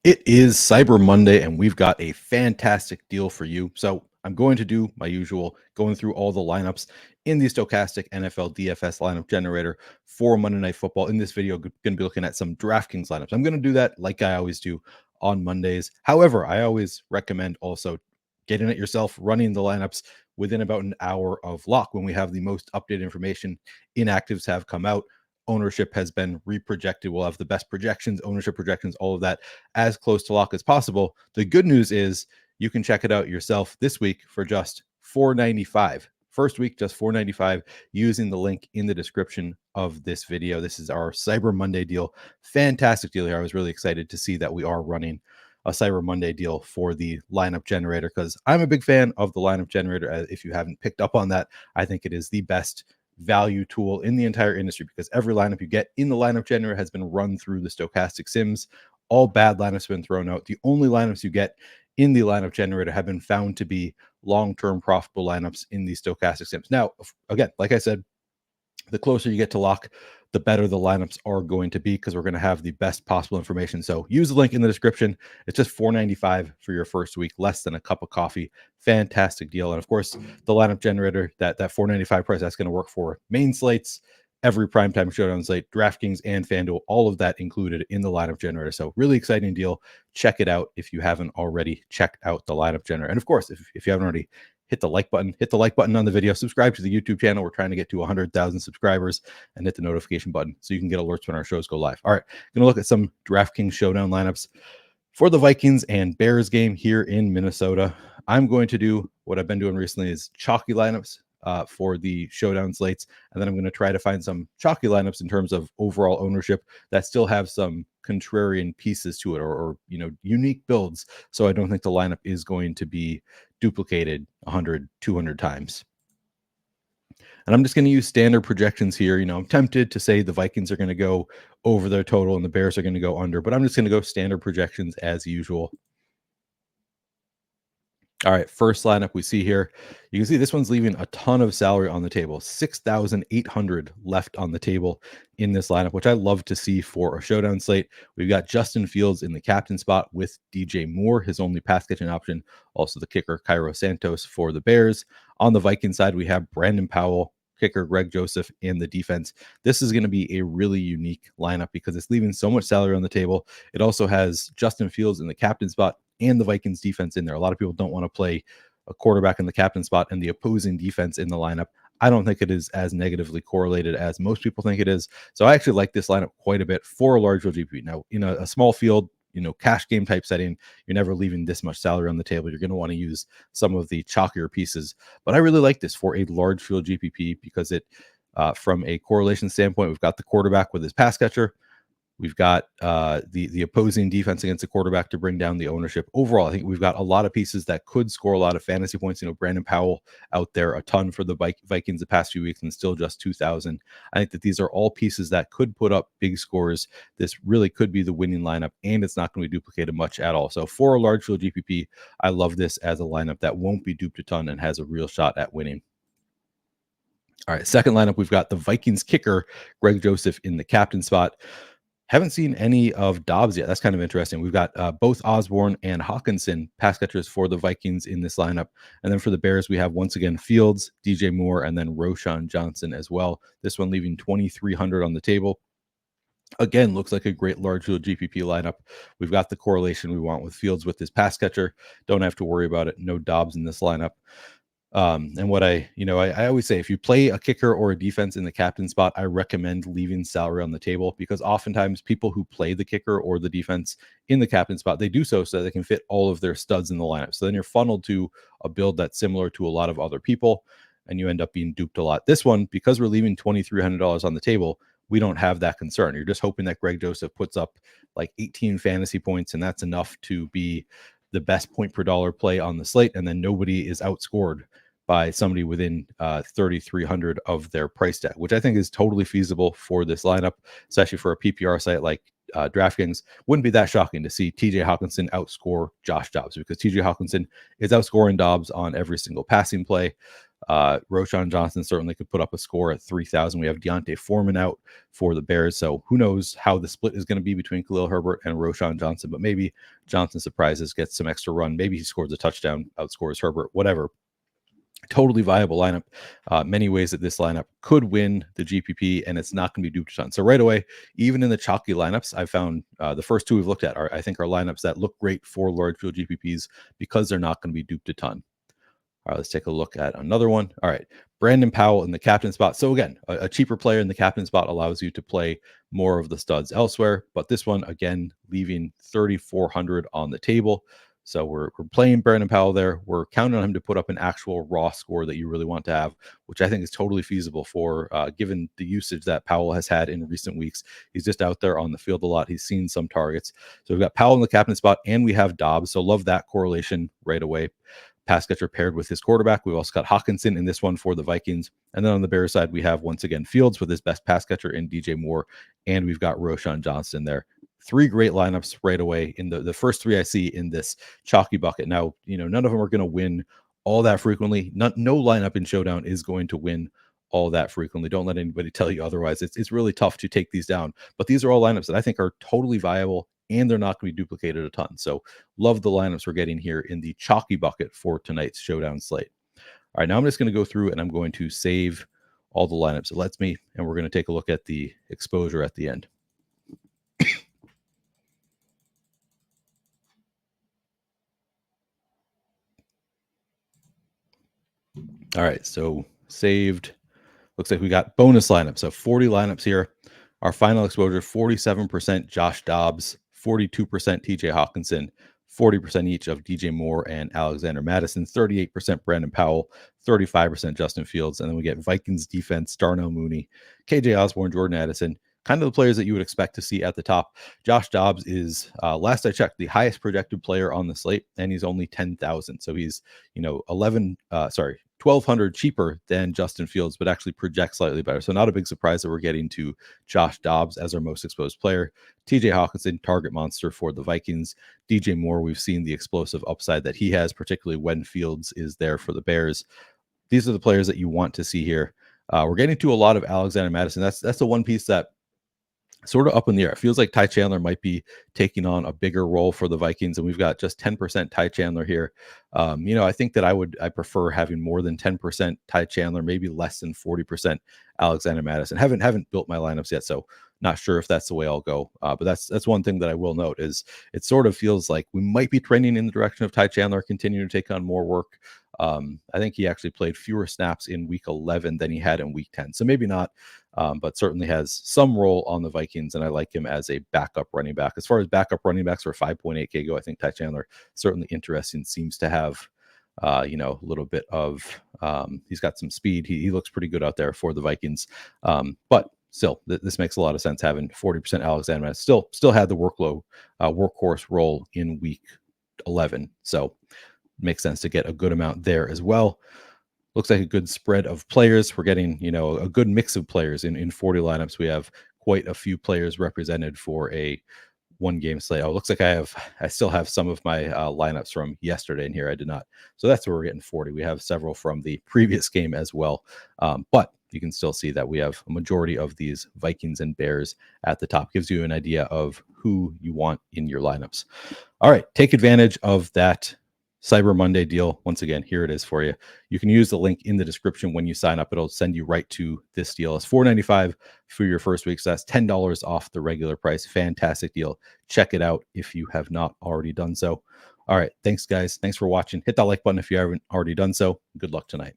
It is Cyber Monday, and we've got a fantastic deal for you. So I'm going to do my usual, going through all the lineups in the Stokastic NFL DFS lineup generator for Monday Night Football. In this video, I'm going to be looking at some DraftKings lineups. I'm going to do that like I always do on Mondays. However, I always recommend also getting it yourself, running the lineups within about an hour of lock when we have the most updated information. Inactives have come out. Ownership has been reprojected. We'll have the best projections, ownership projections, all of that as close to lock as possible. The good news is you can check it out yourself this week for just $4.95. First week, just $4.95 using the link in the description of this video. This is our Cyber Monday deal. Fantastic deal here. I was really excited to see that we are running a Cyber Monday deal for the lineup generator because I'm a big fan of the lineup generator. If you haven't picked up on that, I think it is the best value tool in the entire industry because every lineup you get in the lineup generator has been run through the Stokastic sims. All bad lineups have been thrown out. The only lineups you get in the lineup generator have been found to be long-term profitable lineups in the Stokastic sims. Now, again, like I said, the closer you get to lock, the better the lineups are going to be because we're going to have the best possible information. So use the link in the description. It's just $4.95 for your first week, less than a cup of coffee. Fantastic deal. And of course, the lineup generator, that $4.95 price, that's going to work for main slates, every primetime showdown slate, DraftKings, and FanDuel, all of that included in the lineup generator. So really exciting deal. Check it out if you haven't already checked out the lineup generator. And of course, if you haven't already, hit the like button on the video, subscribe to the YouTube channel. We're trying to get to 100,000 subscribers, and hit the notification button so you can get alerts when our shows go live. All right, going to look at some DraftKings showdown lineups for the Vikings and Bears game here in Minnesota. I'm going to do what I've been doing recently is chalky lineups for the showdown slates, and then I'm going to try to find some chalky lineups in terms of overall ownership that still have some contrarian pieces to it, or unique builds. So I don't think the lineup is going to be duplicated 100, 200 times. And I'm just going to use standard projections here. I'm tempted to say the Vikings are going to go over their total and the Bears are going to go under, but I'm just going to go standard projections as usual. All right, first lineup we see here. You can see this one's leaving a ton of salary on the table. 6,800 left on the table in this lineup, which I love to see for a showdown slate. We've got Justin Fields in the captain spot with DJ Moore, his only pass catching option. Also the kicker, Cairo Santos for the Bears. On the Viking side, we have Brandon Powell, kicker Greg Joseph in the defense. This is going to be a really unique lineup because it's leaving so much salary on the table. It also has Justin Fields in the captain spot and the Vikings defense in there. A lot of people don't want to play a quarterback in the captain spot and the opposing defense in the lineup. I don't think it is as negatively correlated as most people think it is. So I actually like this lineup quite a bit for a large field GPP. Now, in a small field, cash game type setting, you're never leaving this much salary on the table. You're going to want to use some of the chalkier pieces. But I really like this for a large field GPP because it, from a correlation standpoint, we've got the quarterback with his pass catcher. We've got the opposing defense against the quarterback to bring down the ownership. Overall, I think we've got a lot of pieces that could score a lot of fantasy points. Brandon Powell out there a ton for the Vikings the past few weeks and still just 2,000. I think that these are all pieces that could put up big scores. This really could be the winning lineup, and it's not going to be duplicated much at all. So for a large field GPP, I love this as a lineup that won't be duped a ton and has a real shot at winning. All right, second lineup, we've got the Vikings kicker, Greg Joseph in the captain spot. Haven't seen any of Dobbs yet. That's kind of interesting. We've got both Osborne and Hawkinson pass catchers for the Vikings in this lineup. And then for the Bears, we have once again Fields, DJ Moore, and then Roschon Johnson as well. This one leaving 2,300 on the table. Again, looks like a great large field GPP lineup. We've got the correlation we want with Fields with his pass catcher. Don't have to worry about it. No Dobbs in this lineup. And what I always say, if you play a kicker or a defense in the captain spot, I recommend leaving salary on the table because oftentimes people who play the kicker or the defense in the captain spot, they do so that they can fit all of their studs in the lineup. So then you're funneled to a build that's similar to a lot of other people and you end up being duped a lot. This one, because we're leaving $2,300 on the table, we don't have that concern. You're just hoping that Greg Joseph puts up like 18 fantasy points and that's enough to be the best point per dollar play on the slate, and then nobody is outscored by somebody within 3,300 of their price tag, which I think is totally feasible for this lineup, especially for a PPR site like DraftKings. Wouldn't be that shocking to see TJ Hawkinson outscore Josh Dobbs because TJ Hawkinson is outscoring Dobbs on every single passing play. Roschon Johnson certainly could put up a score at 3,000. We have Deontay Foreman out for the Bears, so who knows how the split is going to be between Khalil Herbert and Roschon Johnson, but maybe Johnson surprises, gets some extra run. Maybe he scores a touchdown, outscores Herbert, whatever. Totally viable lineup. Many ways that this lineup could win the GPP, and it's not going to be duped a ton. So right away, even in the chalky lineups, I found the first two we've looked at are, I think, are lineups that look great for large field GPPs because they're not going to be duped a ton. All right, let's take a look at another one. All right, Brandon Powell in the captain spot. So again, a cheaper player in the captain spot allows you to play more of the studs elsewhere. But this one, again, leaving 3,400 on the table. So we're playing Brandon Powell there. We're counting on him to put up an actual raw score that you really want to have, which I think is totally feasible for given the usage that Powell has had in recent weeks. He's just out there on the field a lot. He's seen some targets. So we've got Powell in the captain spot, and we have Dobbs. So love that correlation right away. Pass catcher paired with his quarterback. We've also got Hawkinson in this one for the Vikings. And then on the Bears side, we have once again Fields with his best pass catcher in DJ Moore. And we've got Roschon Johnson there. Three great lineups right away in the first three I see in this chalky bucket. Now, none of them are going to win all that frequently. No lineup in Showdown is going to win all that frequently. Don't let anybody tell you otherwise. It's really tough to take these down. But these are all lineups that I think are totally viable, and they're not going to be duplicated a ton. So love the lineups we're getting here in the chalky bucket for tonight's Showdown slate. All right, now I'm just going to go through and I'm going to save all the lineups it lets me, and we're going to take a look at the exposure at the end. All right, so saved. Looks like we got bonus lineups. So 40 lineups here. Our final exposure, 47% Josh Dobbs, 42% TJ Hawkinson, 40% each of DJ Moore and Alexander Madison, 38% Brandon Powell, 35% Justin Fields. And then we get Vikings defense, Darnell Mooney, KJ Osborne, Jordan Addison, kind of the players that you would expect to see at the top. Josh Dobbs is, last I checked, the highest projected player on the slate, and he's only 10,000. So he's, 1,200 cheaper than Justin Fields, but actually projects slightly better. So not a big surprise that we're getting to Josh Dobbs as our most exposed player. TJ Hawkinson, target monster for the Vikings. DJ Moore, we've seen the explosive upside that he has, particularly when Fields is there for the Bears. These are the players that you want to see here. We're getting to a lot of Alexander Madison. That's the one piece that sort of up in the air. It feels like Ty Chandler might be taking on a bigger role for the Vikings, and we've got just 10% Ty Chandler here. I think that I prefer having more than 10% Ty Chandler, maybe less than 40% Alexander Madison. Haven't built my lineups yet, so not sure if that's the way I'll go. But that's one thing that I will note is it sort of feels like we might be trending in the direction of Ty Chandler continuing to take on more work. I think he actually played fewer snaps in week 11 than he had in week 10. So maybe not, but certainly has some role on the Vikings, and I like him as a backup running back. As far as backup running backs for 5.8K go, I think Ty Chandler, certainly interesting, seems to have, a little bit of, he's got some speed. He looks pretty good out there for the Vikings. But still, this makes a lot of sense having 40% Alexander Madison. Still had the workhorse role in week 11. So makes sense to get a good amount there as well. Looks like a good spread of players. We're getting, a good mix of players in 40 lineups. We have quite a few players represented for a one game slate. Oh, it looks like I still have some of my lineups from yesterday in here. I did not. So that's where we're getting 40. We have several from the previous game as well. But you can still see that we have a majority of these Vikings and Bears at the top. Gives you an idea of who you want in your lineups. All right, take advantage of that Cyber Monday deal. Once again, here it is for you. You can use the link in the description when you sign up. It'll send you right to this deal. It's $4.95 for your first week. So that's $10 off the regular price. Fantastic deal. Check it out if you have not already done so. All right. Thanks, guys. Thanks for watching. Hit that like button if you haven't already done so. Good luck tonight.